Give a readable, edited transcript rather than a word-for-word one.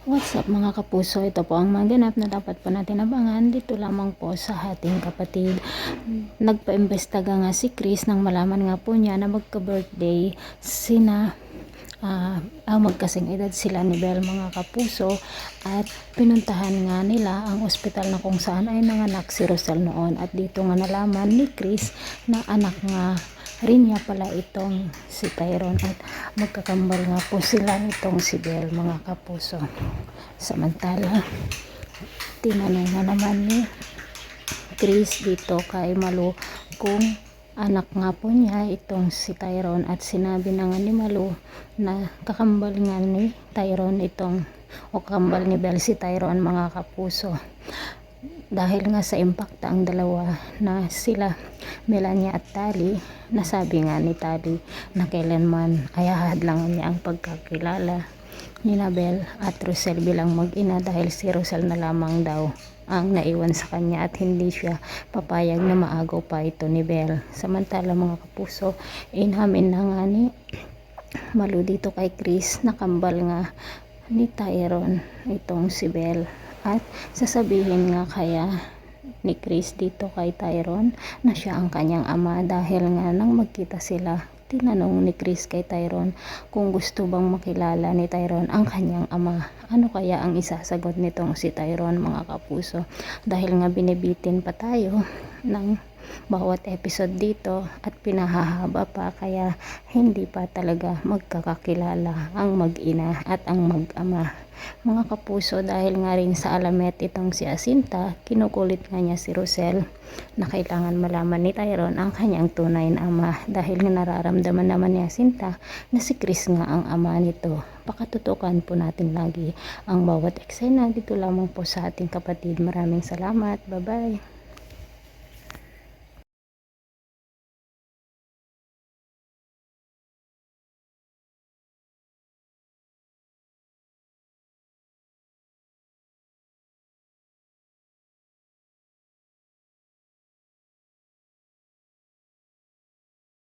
What's up mga kapuso? Ito po ang maganap na dapat po natin abangan dito lamang po sa ating kapatid. Nagpaimbestiga nga si Chris nang malaman nga po niya na magka-birthday sina magkasing edad sila ni Belle mga kapuso, at pinuntahan nga nila ang ospital na kung saan ay nanganak si Rosel noon, at dito nga nalaman ni Chris na anak nga rin niya pala itong si Tyrone, at magkakambal nga po sila nitong si Belle mga kapuso. Samantala tinanong na naman ni Chris dito kay Malu kung anak nga po niya itong si Tyrone, at sinabi na nga ni Malu na kakambal nga ni Tyrone itong o kakambal ni Belle si Tyrone mga kapuso, dahil nga sa impacta ang dalawa na sila Melania at Tali. Nasabi nga ni Tali na kailanman ay hahadlangan niya ang pagkakilala ni Belle at Rosel bilang mag-ina, dahil si Rosel na lamang daw ang naiwan sa kanya at hindi siya papayag na maagaw pa ito ni Belle. Samantala mga kapuso, inamin na nga ni Malu dito kay Chris na kambal nga ni Tyrone itong si Belle, at sasabihin nga kaya ni Chris dito kay Tyrone na siya ang kanyang ama, dahil nga nang magkita sila, tinanong ni Chris kay Tyrone kung gusto bang makilala ni Tyrone ang kanyang ama. Ano kaya ang isasagot nitong si Tyrone mga kapuso, dahil nga binibitin pa tayo ng bawat episode dito at pinahahaba pa, kaya hindi pa talaga magkakakilala ang mag-ina at ang mag-ama mga kapuso, dahil nga rin sa alamet itong si Jacinta, kinukulit nga niya si Rosel na kailangan malaman ni Tyrone ang kanyang tunay na ama, dahil nga nararamdaman naman ni Jacinta na si Chris nga ang ama nito. Pakatutukan po natin lagi ang bawat eksena dito lamang po sa ating kapatid. Maraming salamat, bye bye.